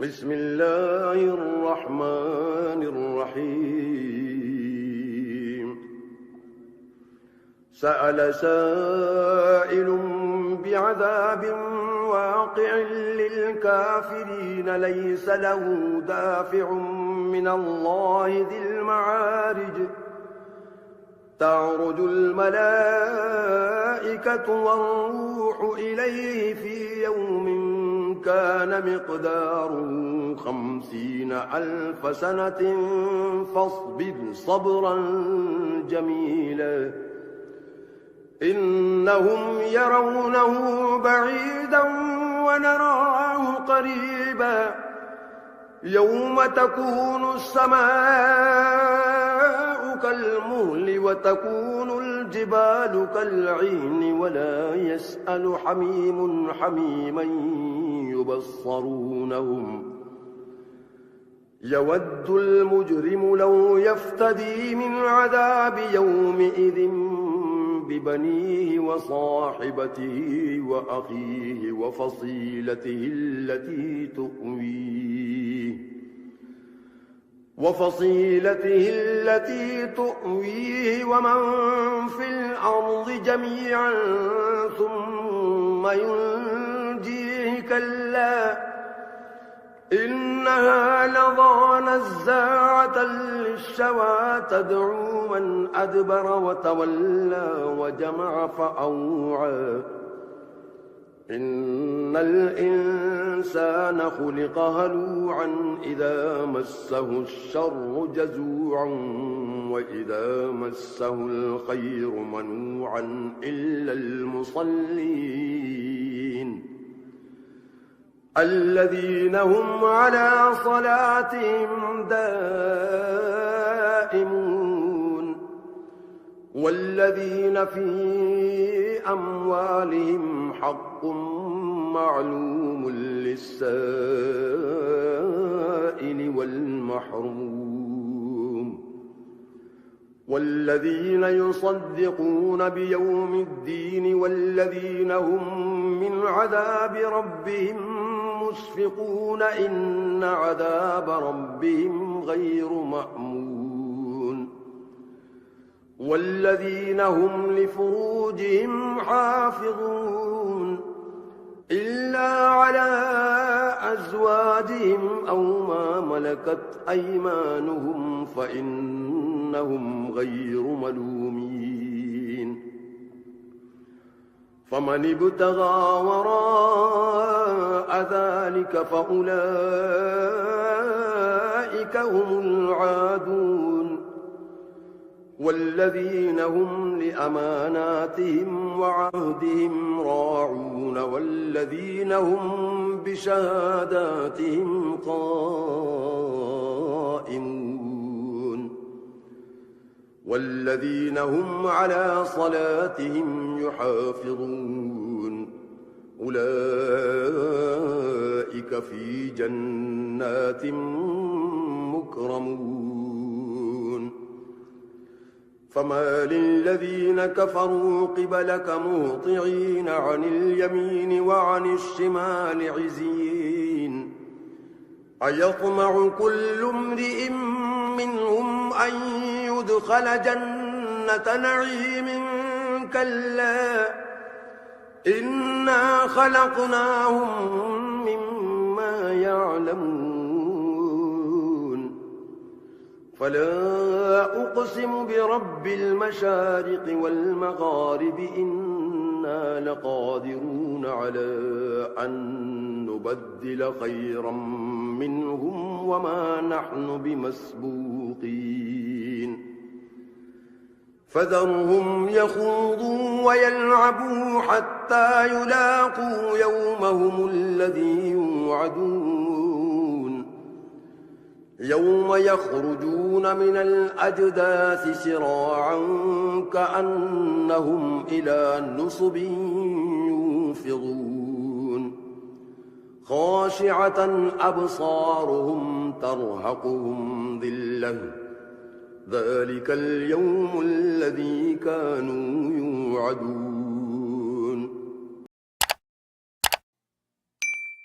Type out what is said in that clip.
بسم الله الرحمن الرحيم سأل سائل بعذاب واقع للكافرين ليس له دافع من الله ذي المعارج تعرج الملائكة والروح إليه في يوم كان مقداره 50,000 سنة فاصبر صبرا جميلا إنهم يرونه بعيدا ونراه قريبا يوم تكون السماء كالمهل وتكون الجبال كالعهن ولا يسأل حميم حميما يبصرونهم يود المجرم لو يفتدي من عذاب يومئذ ببنيه وصاحبته وأخيه وفصيلته التي تؤويه ومن في الأرض جميعا ثم ينجيه كلا إنها لظى نزاعة للشوى تدعو من أدبر وتولى وجمع فأوعى إن الإنسان خلق هلوعا إذا مسه الشر جزوعا وإذا مسه الخير منوعا إلا المصلين الذين هم على صلاتهم دائمون والذين في أموالهم حق معلوم للسائل والمحروم والذين يصدقون بيوم الدين والذين هم من عذاب ربهم مشفقون إن عذاب ربهم غير مأمون والذين هم لفروجهم حافظون إلا على أزواجهم أو ما ملكت أيمانهم فإنهم غير ملومين فمن ابتغى وراء ذلك فأولئك هم العادون والذين هم لأماناتهم وعهدهم راعون والذين هم بشهاداتهم قائمون والذين هم على صلاتهم يحافظون أولئك في جنات مكرمون فما للذين كفروا قبلك مهطعين عن اليمين وعن الشمال عزين أيطمع كل امرئ منهم أن يدخل جنة نعيم كلا إنا خلقناهم مما يعلمون فلا أقسم برب المشارق والمغارب إنا لقادرون على أن نبدل خيرا منهم وما نحن بمسبوقين فذرهم يخوضوا ويلعبوا حتى يلاقوا يومهم الذي يوعدون يوم يخرجون من الأجداث سراعا كأنهم إلى نصب يوفضون خاشعة أبصارهم ترهقهم ذلة ذلك اليوم الذي كانوا يوعدون